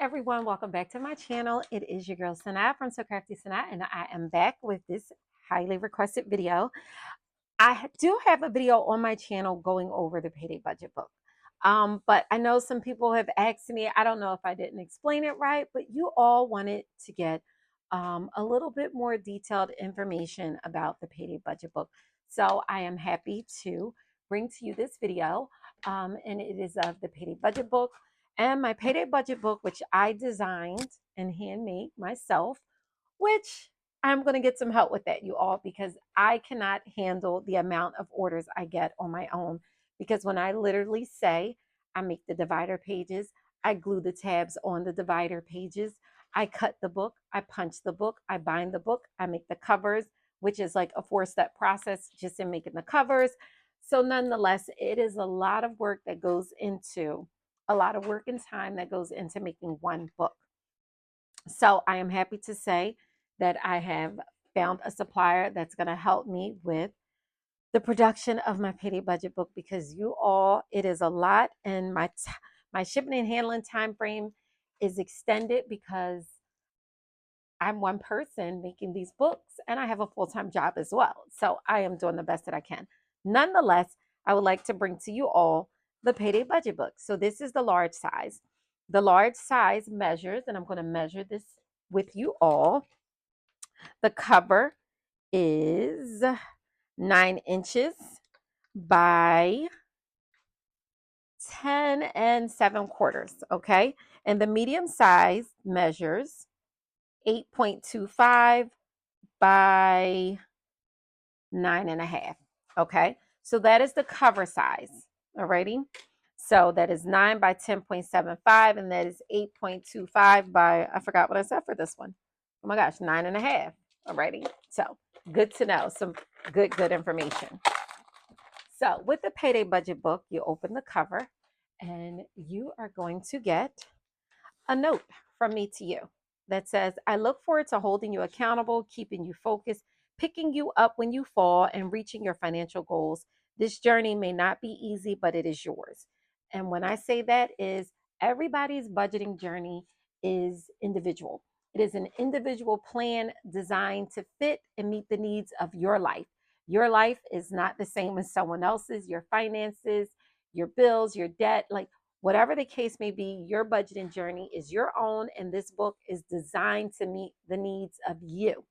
everyone, welcome back to my channel. It is your girl Sanaa from So Crafty Sanaa, and I am back with this highly requested video. I do have a video on my channel going over the Payday budget book. But I know some people have asked me, I don't know if I didn't explain it right, but you all wanted to get a little bit more detailed information about the Payday budget book. So I am happy to bring to you this video, and it is of the Payday budget book and my Payday budget book, which I designed and handmade myself, which I'm going to get some help with that, you all, because I cannot handle the amount of orders I get on my own. Because when I literally say I make the divider pages, I glue the tabs on the divider pages, I cut the book, I punch the book, I bind the book, I make the covers, which is like a 4-step process just in making the covers. So, nonetheless, it is a lot of work that goes into a lot of work and time that goes into making one book. So, I am happy to say that I have found a supplier that's going to help me with the production of my Payday budget book, because you all, it is a lot, and my shipping and handling time frame is extended because I'm one person making these books and I have a full-time job as well. So I am doing the best that I can. Nonetheless, I would like to bring to you all the Payday budget book. So this is the large size. The large size measures, and I'm going to measure this with you all. The cover is 9 inches by 10 and 7/4. Okay. And the medium size measures 8.25 by 9.5. Okay. So that is the cover size. Alrighty. So that is 9 by 10.75, and that is 8.25 by, I forgot what I said for this one. Oh my gosh, 9.5. Alrighty. So good to know. Some good information. So with the Payday budget book, you open the cover and you are going to get a note from me to you that says, I look forward to holding you accountable, keeping you focused, picking you up when you fall, and reaching your financial goals. This journey may not be easy, but it is yours. And when I say that, is everybody's budgeting journey is individual. It is an individual plan designed to fit and meet the needs of your life. Your life is not the same as someone else's. Your finances, your bills, your debt, like whatever the case may be, your budgeting journey is your own, and this book is designed to meet the needs of you.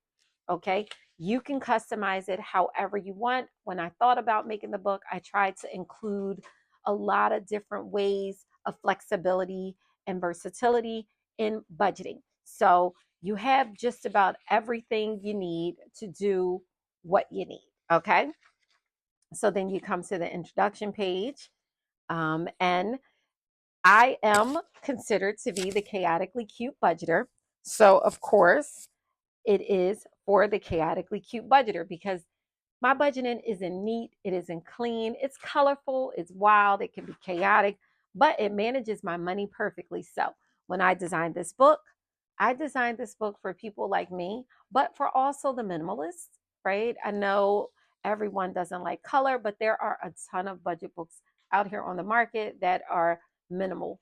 Okay, you can customize it however you want. When I thought about making the book, I tried to include a lot of different ways of flexibility and versatility in budgeting. So you have just about everything you need to do what you need. Okay, so then you come to the introduction page, and I am considered to be the chaotically cute budgeter. So, of course, it is for the chaotically cute budgeter, because my budgeting isn't neat, it isn't clean, it's colorful, it's wild, it can be chaotic, but it manages my money perfectly. So, when I designed this book for people like me, but for also the minimalists, right? I know everyone doesn't like color, but there are a ton of budget books out here on the market that are minimal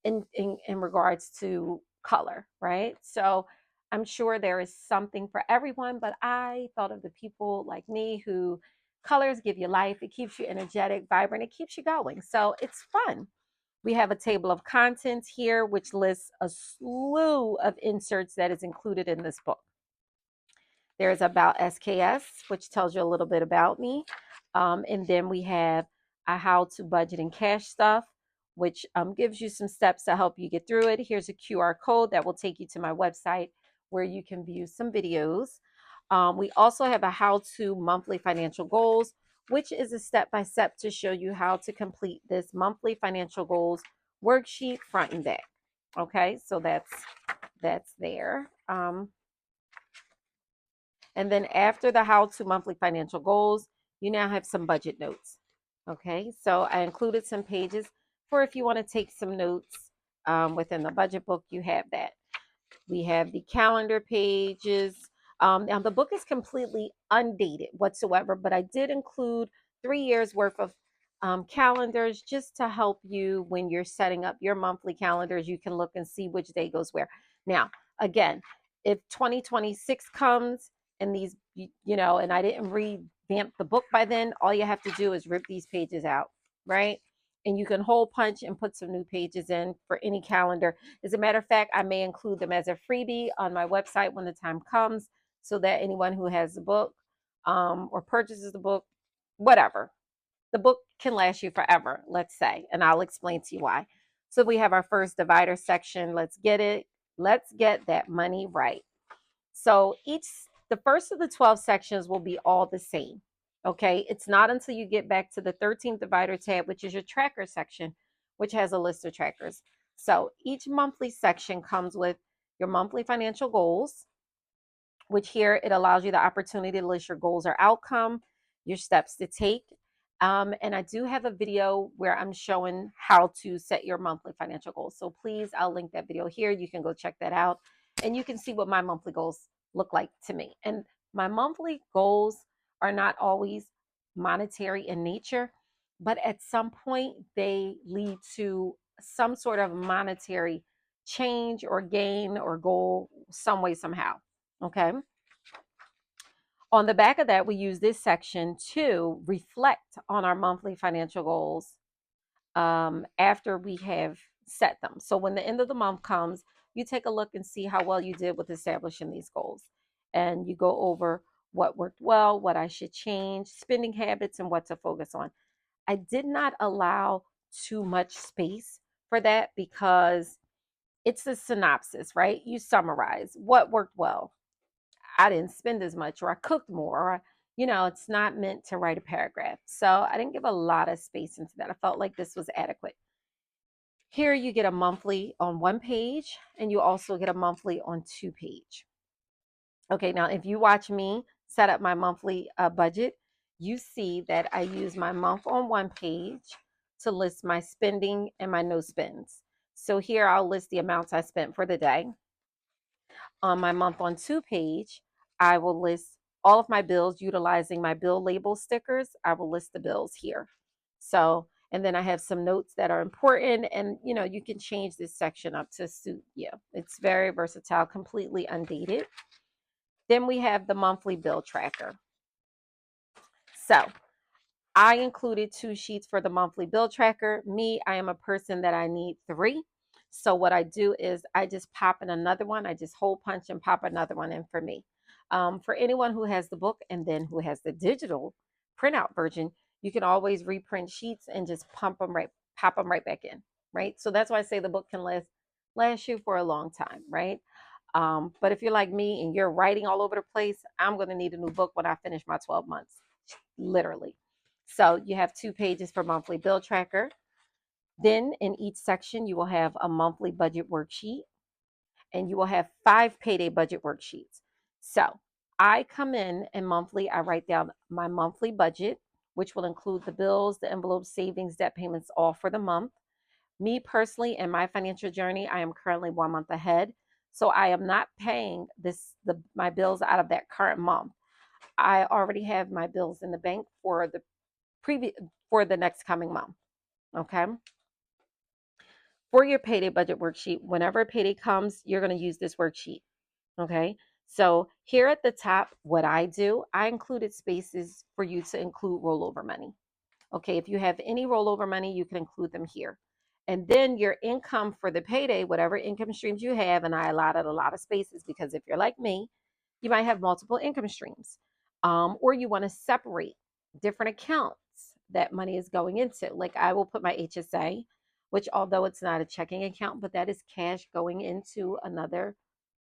in regards to color, right? So I'm sure there is something for everyone, but I thought of the people like me who colors give you life, it keeps you energetic, vibrant, it keeps you going. So it's fun. We have a table of contents here, which lists a slew of inserts that is included in this book. There's about SKS, which tells you a little bit about me. And then we have a how to budget and cash stuff, which gives you some steps to help you get through it. Here's a QR code that will take you to my website where you can view some videos. We also have a how to monthly financial goals, which is a step-by-step to show you how to complete this monthly financial goals worksheet front and back. Okay, so that's there. And then after the how to monthly financial goals, you now have some budget notes. Okay, so I included some pages for if you want to take some notes within the budget book, you have that. We have the calendar pages. Now, the book is completely undated whatsoever, but I did include 3 years worth of calendars just to help you when you're setting up your monthly calendars. You can look and see which day goes where. Now, again, if 2026 comes and these, and I didn't revamp the book by then, all you have to do is rip these pages out, right? And you can hole punch and put some new pages in for any calendar. As a matter of fact, I may include them as a freebie on my website when the time comes, so that anyone who has the book or purchases the book, whatever, the book can last you forever, let's say, and I'll explain to you why. So we have our first divider section. Let's get it. Let's get that money right. So the first of the 12 sections will be all the same. Okay. It's not until you get back to the 13th divider tab, which is your tracker section, which has a list of trackers. So each monthly section comes with your monthly financial goals, which here it allows you the opportunity to list your goals or outcome, your steps to take. And I do have a video where I'm showing how to set your monthly financial goals. So please, I'll link that video here. You can go check that out and you can see what my monthly goals look like to me. And my monthly goals are not always monetary in nature, but at some point they lead to some sort of monetary change or gain or goal, some way, somehow. Okay. On the back of that, we use this section to reflect on our monthly financial goals after we have set them. So when the end of the month comes, you take a look and see how well you did with establishing these goals. And you go over what worked well, what I should change, spending habits, and what to focus on. I did not allow too much space for that because it's a synopsis, right? You summarize what worked well. I didn't spend as much, or I cooked more, or, it's not meant to write a paragraph. So I didn't give a lot of space into that. I felt like this was adequate. Here you get a monthly on one page, and you also get a monthly on two page. Okay, now if you watch me set up my monthly budget, you see that I use my month on one page to list my spending and my no spends. So here I'll list the amounts I spent for the day. On my month on two page, I will list all of my bills utilizing my bill label stickers. I will list the bills here. So, and then I have some notes that are important, and you can change this section up to suit you. It's very versatile, completely undated. Then we have the monthly bill tracker. So I included 2 sheets for the monthly bill tracker. Me, I am a person that I need 3. So what I do is I just pop in another one. I just hole punch and pop another one in for me. For anyone who has the book and then who has the digital printout version, you can always reprint sheets and just pop them right back in, right? So that's why I say the book can last you for a long time, right? But if you're like me and you're writing all over the place, I'm going to need a new book when I finish my 12 months, literally. So you have 2 pages for monthly bill tracker. Then in each section, you will have a monthly budget worksheet, and you will have 5 payday budget worksheets. So I come in and monthly, I write down my monthly budget, which will include the bills, the envelopes, savings, debt payments, all for the month. Me personally, in my financial journey, I am currently 1 month ahead. So I am not paying my bills out of that current month. I already have my bills in the bank for the next coming month. Okay. For your payday budget worksheet, whenever a payday comes, you're going to use this worksheet. Okay. So here at the top, what I do, I included spaces for you to include rollover money. Okay. If you have any rollover money, you can include them here. And then your income for the payday, whatever income streams you have, and I allotted a lot of spaces because if you're like me, you might have multiple income streams, or you want to separate different accounts that money is going into. Like I will put my HSA, which although it's not a checking account, but that is cash going into another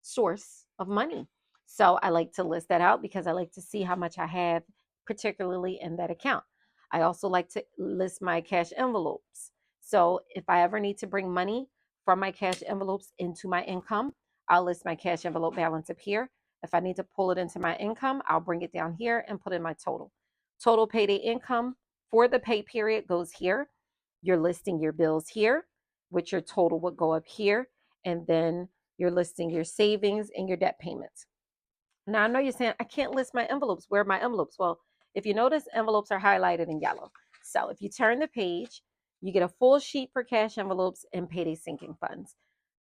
source of money. So I like to list that out because I like to see how much I have, particularly in that account. I also like to list my cash envelopes. So if I ever need to bring money from my cash envelopes into my income, I'll list my cash envelope balance up here. If I need to pull it into my income, I'll bring it down here and put in my total. Total payday income for the pay period goes here. You're listing your bills here, which your total would go up here. And then you're listing your savings and your debt payments. Now, I know you're saying, I can't list my envelopes. Where are my envelopes? Well, if you notice, envelopes are highlighted in yellow. So if you turn the page, you get a full sheet for cash envelopes and payday sinking funds.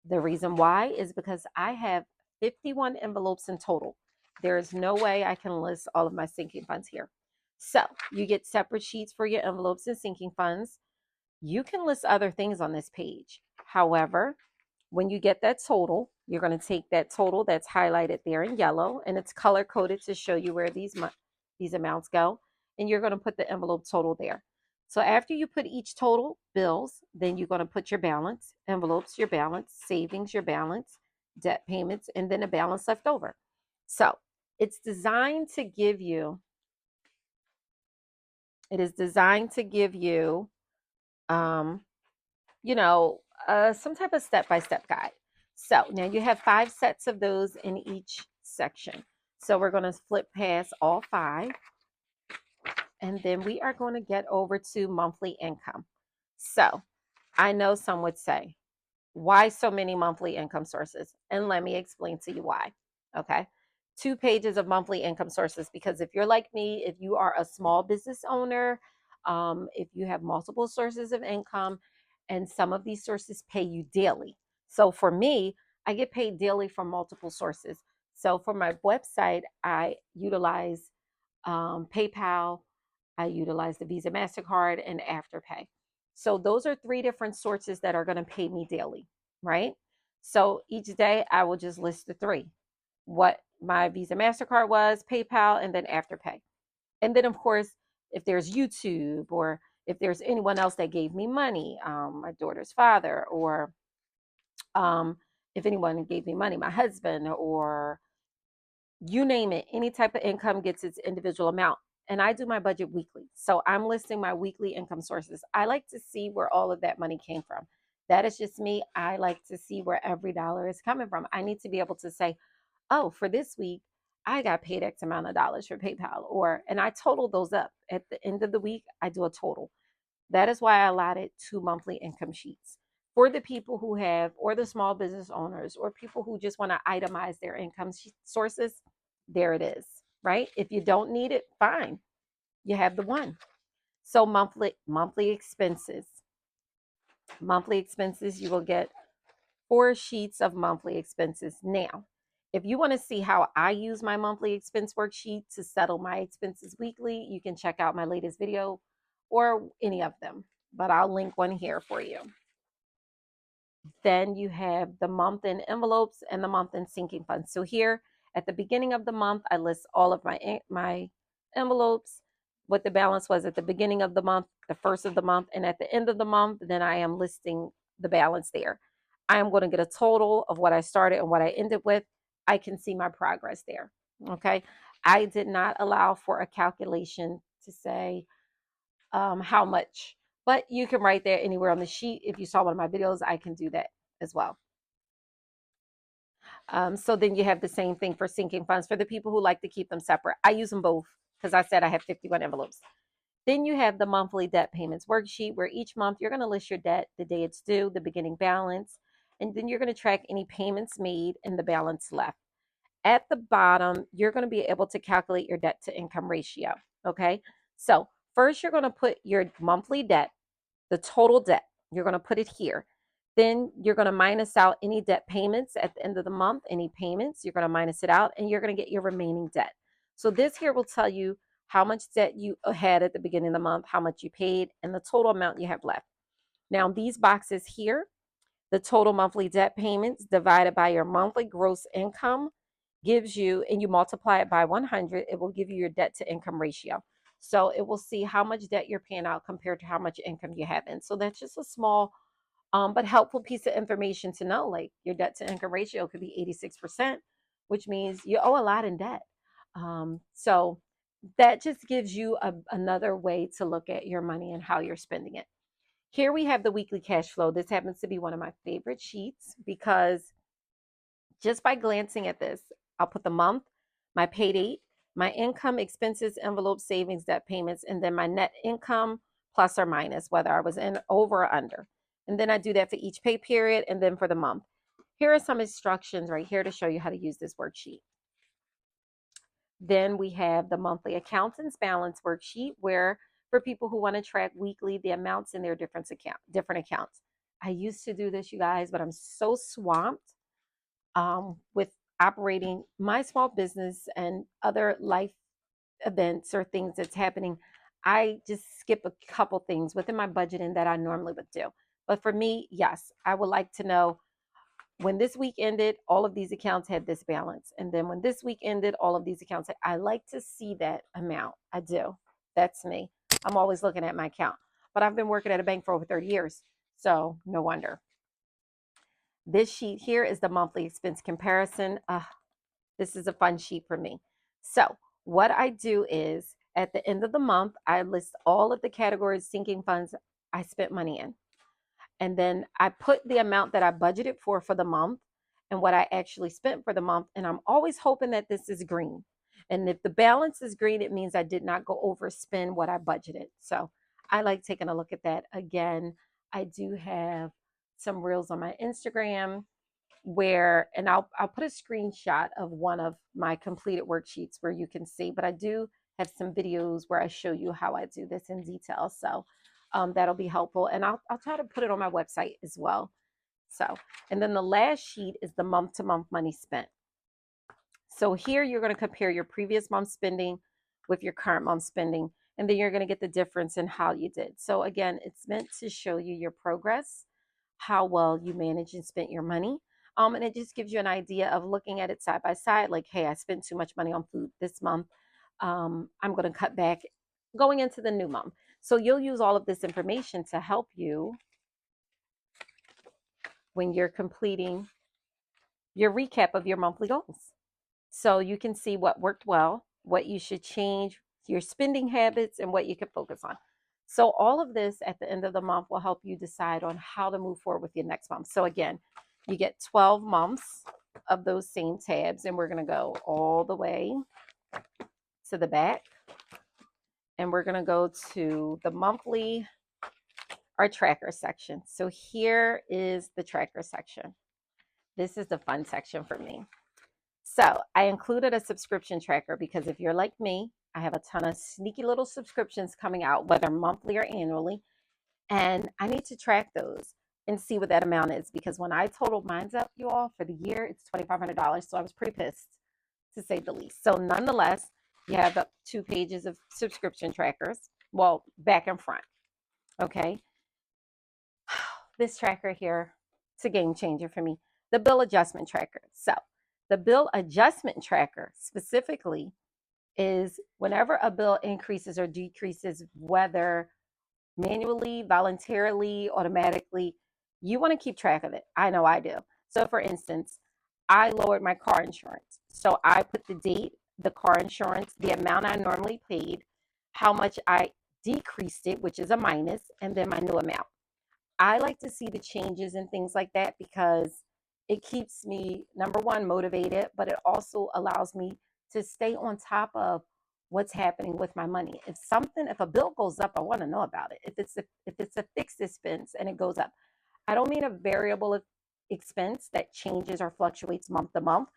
The reason why is because I have 51 envelopes in total. There is no way I can list all of my sinking funds here. So you get separate sheets for your envelopes and sinking funds. You can list other things on this page. However, when you get that total, you're going to take that total that's highlighted there in yellow, and it's color coded to show you where these amounts go, and you're going to put the envelope total there. So after you put each total bills, then you're going to put your balance, envelopes, your balance, savings, your balance, debt payments, and then a balance left over. So it's designed to give you, it is designed to give you, um, some type of step-by-step guide. So now you have 5 sets of those in each section. So we're going to flip past all 5, and then we are going to get over to monthly income. So I know some would say, why so many monthly income sources? And let me explain to you why. Okay. 2 pages of monthly income sources, because if you're like me, if you are a small business owner, if you have multiple sources of income, and some of these sources pay you daily. So for me, I get paid daily from multiple sources. So for my website, I utilize PayPal, I utilize the Visa, MasterCard, and Afterpay. So those are 3 different sources that are going to pay me daily, right? So each day I will just list the 3, what my Visa, MasterCard was, PayPal, and then Afterpay. And then, of course, if there's YouTube, or if there's anyone else that gave me money, my daughter's father, or um, if anyone gave me money, my husband, or you name it, any type of income gets its individual amount. And I do my budget weekly. So I'm listing my weekly income sources. I like to see where all of that money came from. That is just me. I like to see where every dollar is coming from. I need to be able to say, oh, for this week, I got paid X amount of dollars for PayPal, and I total those up. At the end of the week, I do a total. That is why I allotted 2 monthly income sheets for the people who have, or the small business owners, or people who just want to itemize their income sources. There it is, right? If you don't need it, fine. You have the one. So monthly expenses. Monthly expenses, you will get 4 sheets of monthly expenses. Now, if you want to see how I use my monthly expense worksheet to settle my expenses weekly, you can check out my latest video or any of them, but I'll link one here for you. Then you have the month in envelopes and the month in sinking funds. So here at the beginning of the month, I list all of my envelopes, what the balance was at the beginning of the month, the first of the month, and at the end of the month, then I am listing the balance there. I am going to get a total of what I started and what I ended with. I can see my progress there. Okay. I did not allow for a calculation to say how much, but you can write there anywhere on the sheet. If you saw one of my videos, I can do that as well. So then you have the same thing for sinking funds for the people who like to keep them separate. I use them both because I said I have 51 envelopes. Then you have the monthly debt payments worksheet, where each month you're going to list your debt, the day it's due, the beginning balance, and then you're going to track any payments made and the balance left. At the bottom, you're going to be able to calculate your debt to income ratio. Okay. So first, you're going to put your monthly debt, the total debt. You're going to put it here. Then you're going to minus out any debt payments at the end of the month, any payments, you're going to minus it out, and you're going to get your remaining debt. So this here will tell you how much debt you had at the beginning of the month, how much you paid, and the total amount you have left. Now, these boxes here, the total monthly debt payments divided by your monthly gross income gives you, and you multiply it by 100, it will give you your debt to income ratio. So it will see how much debt you're paying out compared to how much income you have in. So that's just a small but helpful piece of information to know. Like, your debt to income ratio could be 86%, which means you owe a lot in debt. So that just gives you another way to look at your money and how you're spending it. Here we have the weekly cash flow. This happens to be one of my favorite sheets because just by glancing at this, I'll put the month, my pay date, my income, expenses, envelope, savings, debt payments, and then my net income plus or minus, whether I was in over or under. And then I do that for each pay period and then for the month. Here are some instructions right here to show you how to use this worksheet. Then we have the monthly accountant's balance worksheet, where for people who want to track weekly the amounts in their different accounts. I used to do this, you guys, but I'm so swamped with operating my small business and other life events or things that's happening. I just skip a couple things within my budgeting that I normally would do. But for me, yes, I would like to know when this week ended, all of these accounts had this balance. And then when this week ended, all of these accounts I like to see that amount. I do. That's me. I'm always looking at my account. But I've been working at a bank for over 30 years. So no wonder. This sheet here is the monthly expense comparison. This is a fun sheet for me. So what I do is at the end of the month, I list all of the categories, sinking funds I spent money in. And then I put the amount that I budgeted for the month and what I actually spent for the month. And I'm always hoping that this is green. And if the balance is green, it means I did not go overspend what I budgeted. So I like taking a look at that. Again, I do have some reels on my Instagram where, and I'll put a screenshot of one of my completed worksheets where you can see, but I do have some videos where I show you how I do this in detail. So that'll be helpful. And I'll try to put it on my website as well. So, and then the last sheet is the month to month money spent. So here you're going to compare your previous month's spending with your current month's spending, and then you're going to get the difference in how you did. So again, it's meant to show you your progress, how well you managed and spent your money. And it just gives you an idea of looking at it side by side, like, hey, I spent too much money on food this month. I'm going to cut back going into the new month. So you'll use all of this information to help you when you're completing your recap of your monthly goals. So you can see what worked well, what you should change, your spending habits, and what you can focus on. So all of this at the end of the month will help you decide on how to move forward with your next month. So again, you get 12 months of those same tabs, and we're going to go all the way to the back. And we're going to go to the monthly, our tracker section. So here is the tracker section. This is the fun section for me. So I included a subscription tracker because if you're like me, I have a ton of sneaky little subscriptions coming out, whether monthly or annually, and I need to track those and see what that amount is because when I totaled mine up, you all, for the year, it's $2,500. So I was pretty pissed, to say the least. So nonetheless, you have 2 pages of subscription trackers, well, back and front. Okay. This tracker here, it's a game changer for me. The bill adjustment tracker. So the bill adjustment tracker specifically is whenever a bill increases or decreases, whether manually, voluntarily, automatically, you want to keep track of it. I know I do. So for instance, I lowered my car insurance. So I put the date, the car insurance, the amount I normally paid, how much I decreased it, which is a minus, and then my new amount. I like to see the changes and things like that because it keeps me, number one, motivated, but it also allows me to stay on top of what's happening with my money. If a bill goes up, I want to know about it. If it's a fixed expense and it goes up, I don't mean a variable expense that changes or fluctuates month to month,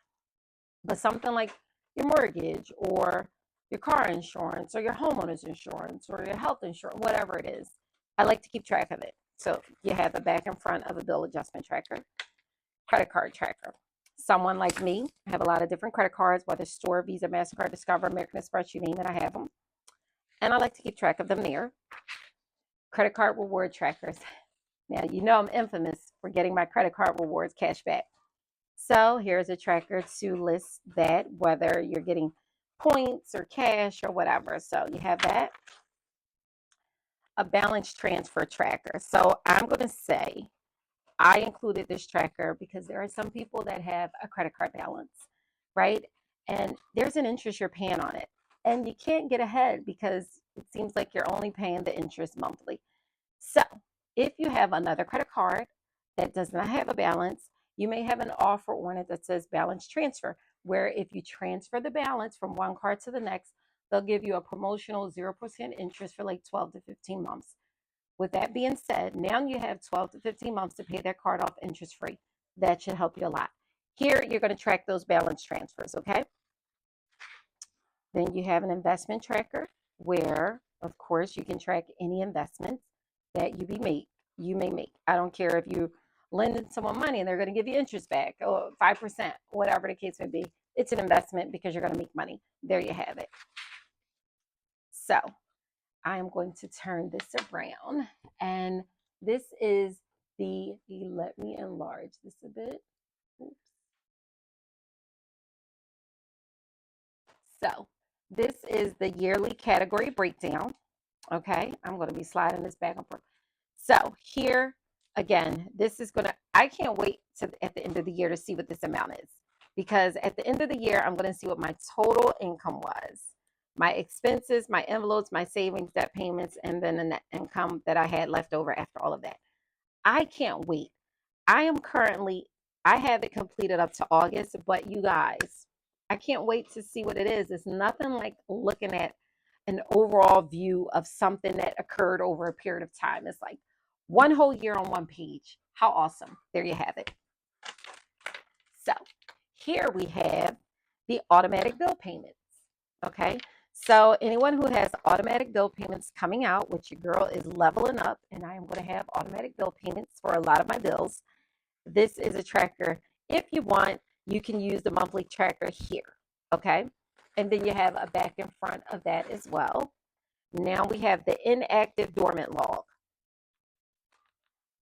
but something like your mortgage or your car insurance or your homeowner's insurance or your health insurance, whatever it is. I like to keep track of it. So you have the back and front of a bill adjustment tracker, credit card tracker. Someone like me, I have a lot of different credit cards, whether Store, Visa, MasterCard, Discover, American Express, you name it, I have them. And I like to keep track of them there. Credit card reward trackers. Now, you know I'm infamous for getting my credit card rewards cash back. So here's a tracker to list that, whether you're getting points or cash or whatever. So you have that. A balance transfer tracker. So I'm going to say I included this tracker because there are some people that have a credit card balance, right? And there's an interest you're paying on it. And you can't get ahead because it seems like you're only paying the interest monthly. So if you have another credit card that does not have a balance, you may have an offer on it that says balance transfer, where if you transfer the balance from one card to the next, they'll give you a promotional 0% interest for like 12 to 15 months. With that being said, now you have 12 to 15 months to pay that card off interest free. That should help you a lot. Here, you're going to track those balance transfers, okay? Then you have an investment tracker where Of course, you can track any investments that you may make. I don't care if you lending someone money and they're going to give you interest back or 5%, whatever the case may be. It's an investment because you're going to make money. There you have it. So I am going to turn this around, and this is let me enlarge this a bit. Oops. So this is the yearly category breakdown. Okay, I'm going to be sliding this back and forth. So here again, this is going to, I can't wait to at the end of the year to see what this amount is, because at the end of the year, I'm going to see what my total income was, my expenses, my envelopes, my savings, debt payments, and then the net income that I had left over after all of that. I can't wait. I am currently, I have it completed up to August, but you guys, I can't wait to see what it is. It's nothing like looking at an overall view of something that occurred over a period of time. It's like one whole year on one page. How awesome. There you have it. So here we have the automatic bill payments. Okay. So anyone who has automatic bill payments coming out, which your girl is leveling up, and I am going to have automatic bill payments for a lot of my bills. This is a tracker. If you want, you can use the monthly tracker here. Okay. And then you have a back and front of that as well. Now we have the inactive dormant log.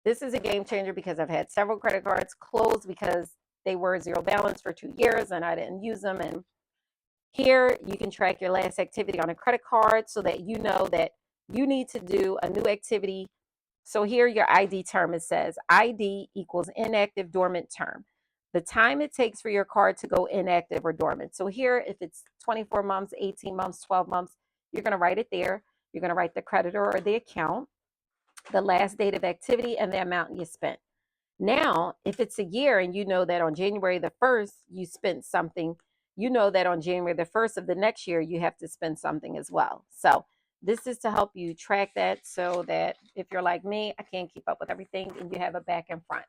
This is a game changer because I've had several credit cards closed because they were zero balance for 2 years and I didn't use them. And here you can track your last activity on a credit card so that you know that you need to do a new activity. So here your ID term, it says ID equals inactive dormant term. The time it takes for your card to go inactive or dormant. So here, if it's 24 months, 18 months, 12 months, you're going to write it there. You're going to write the creditor or the account, the last date of activity, and the amount you spent. Now, if it's a year and you know that on January the 1st you spent something, you know that on January the 1st of the next year you have to spend something as well. So this is to help you track that so that if you're like me, I can't keep up with everything, and you have a back and front.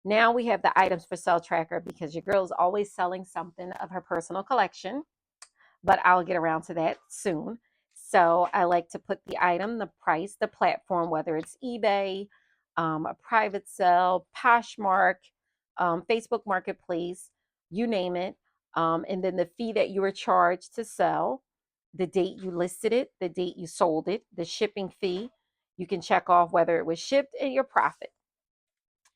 Now we have the items for sale tracker because your girl is always selling something of her personal collection, but I'll get around to that soon. So I like to put the item, the price, the platform, whether it's eBay, a private sale, Poshmark, Facebook Marketplace, you name it. And then the fee that you were charged to sell, the date you listed it, the date you sold it, the shipping fee. You can check off whether it was shipped and your profit.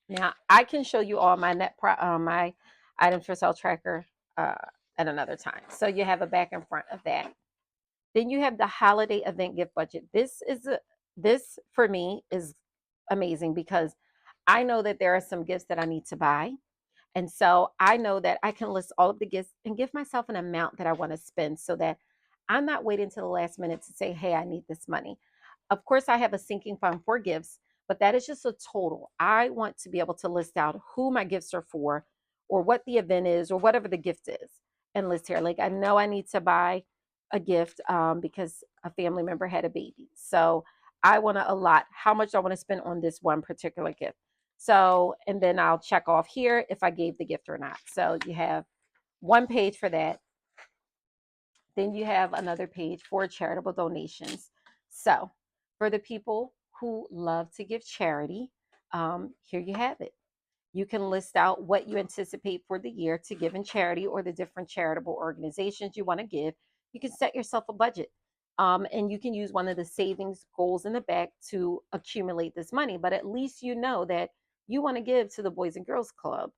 Now I can show you all my my items for sale tracker uh, at another time. So you have a back and front of that. Then you have the holiday event gift budget. This for me is amazing because I know that there are some gifts that I need to buy. And so I know that I can list all of the gifts and give myself an amount that I want to spend so that I'm not waiting until the last minute to say, hey, I need this money. Of course, I have a sinking fund for gifts, but that is just a total. I want to be able to list out who my gifts are for or what the event is or whatever the gift is and list here. Like I know I need to buy a gift because a family member had a baby. So I want to allot how much I want to spend on this one particular gift. So, and then I'll check off here if I gave the gift or not. So you have one page for that. Then you have another page for charitable donations. So for the people who love to give charity, here you have it. You can list out what you anticipate for the year to give in charity or the different charitable organizations you want to give. You can set yourself a budget. And you can use one of the savings goals in the back to accumulate this money. But at least you know that you want to give to the Boys and Girls Club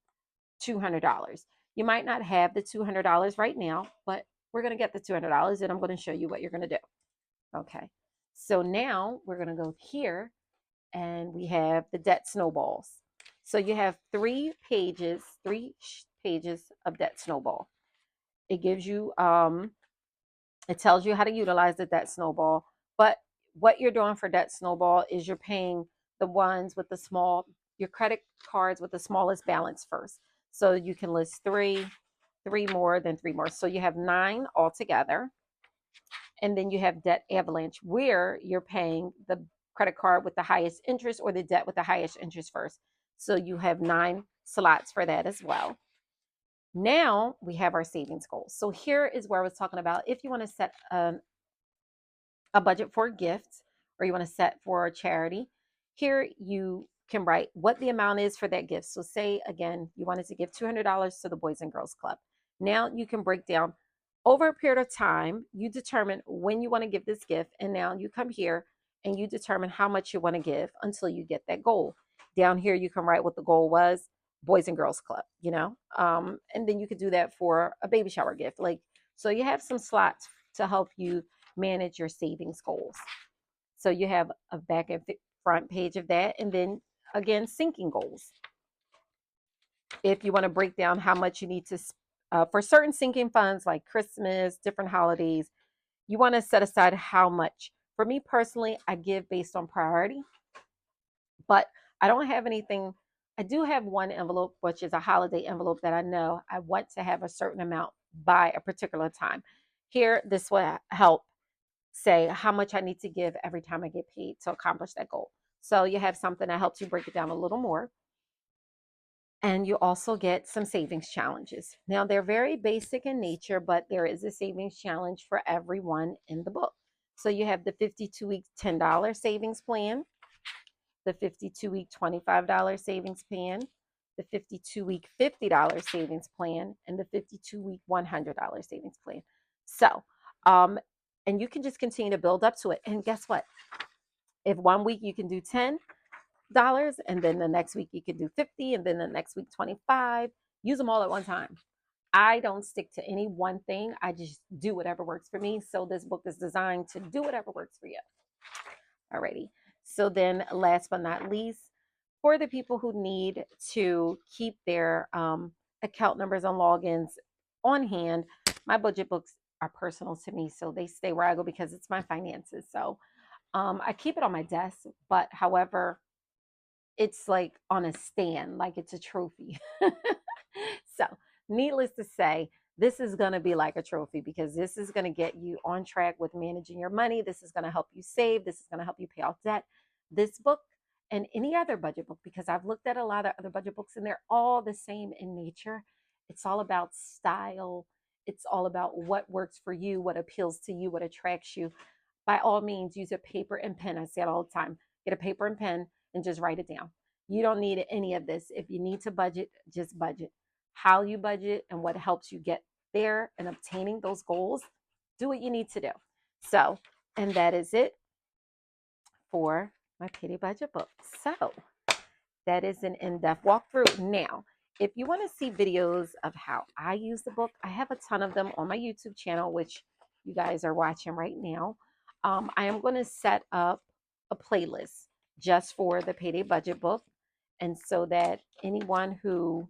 $200. You might not have the $200 right now, but we're going to get the $200 and I'm going to show you what you're going to do. Okay. So now we're going to go here and we have the debt snowballs. So you have three pages of debt snowball. It gives you, it tells you how to utilize the debt snowball. But what you're doing for debt snowball is you're paying the ones with the small, your credit cards with the smallest balance first. So you can list three more, then three more. So you have 9 altogether. And then you have debt avalanche, where you're paying the credit card with the highest interest or the debt with the highest interest first. So you have 9 slots for that as well. Now we have our savings goals. So here is where I was talking about if you want to set a budget for gifts, or you want to set for a charity, here you can write what the amount is for that gift. So say again, you wanted to give $200 to the Boys and Girls Club. Now you can break down over a period of time, you determine when you want to give this gift, and now you come here and you determine how much you want to give until you get that goal. Down here, you can write what the goal was, Boys and Girls Club, and then you could do that for a baby shower gift. Like, so you have some slots to help you manage your savings goals. So you have a back and front page of that, and then again, sinking goals. If you want to break down how much you need to for certain sinking funds like Christmas, different holidays, you want to set aside how much. For me personally, I give based on priority, but I don't have anything. I do have one envelope, which is a holiday envelope that I know I want to have a certain amount by a particular time. Here, this will help say how much I need to give every time I get paid to accomplish that goal. So you have something that helps you break it down a little more. And you also get some savings challenges. Now, they're very basic in nature, but there is a savings challenge for everyone in the book. So you have the 52-week $10 savings plan, the 52-week $25 savings plan, the 52-week $50 savings plan, and the 52-week $100 savings plan. So, and you can just continue to build up to it. And guess what? If one week you can do $10, and then the next week you can do 50, and then the next week 25, use them all at one time. I don't stick to any one thing. I just do whatever works for me. So this book is designed to do whatever works for you. Alrighty. So then last but not least, for the people who need to keep their account numbers and logins on hand, my budget books are personal to me. So they stay where I go because it's my finances. So I keep it on my desk, but however, it's like on a stand, like it's a trophy. So, needless to say, this is going to be like a trophy because this is going to get you on track with managing your money. This is going to help you save. This is going to help you pay off debt. This book and any other budget book, because I've looked at a lot of other budget books and they're all the same in nature. It's all about style. It's all about what works for you, what appeals to you, what attracts you. By all means, use a paper and pen. I say it all the time. Get a paper and pen and just write it down. You don't need any of this. If you need to budget, just budget. How you budget and what helps you get there and obtaining those goals, do what you need to do. So, and that is it for my Payday budget book. So, that is an in-depth walkthrough. Now, if you want to see videos of how I use the book, I have a ton of them on my YouTube channel, which you guys are watching right now. I am going to set up a playlist just for the Payday budget book. And so that anyone who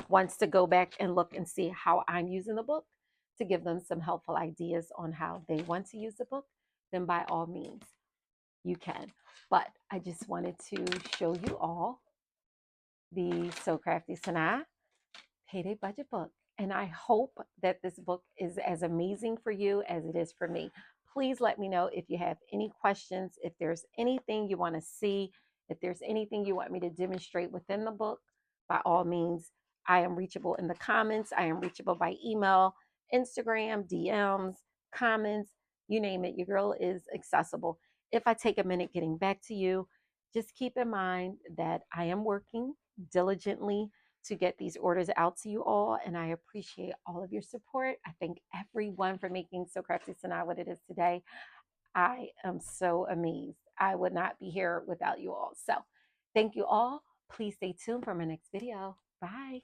wants to go back and look and see how I'm using the book to give them some helpful ideas on how they want to use the book, then by all means, you can. But I just wanted to show you all the So Crafty Sanaa Payday budget book. And I hope that this book is as amazing for you as it is for me. Please let me know if you have any questions, if there's anything you want to see, if there's anything you want me to demonstrate within the book. By all means, I am reachable in the comments. I am reachable by email, Instagram, DMs, comments, you name it. Your girl is accessible. If I take a minute getting back to you, just keep in mind that I am working diligently to get these orders out to you all. And I appreciate all of your support. I thank everyone for making So Crafty Sanaa what it is today. I am so amazed. I would not be here without you all. So thank you all. Please stay tuned for my next video. Bye.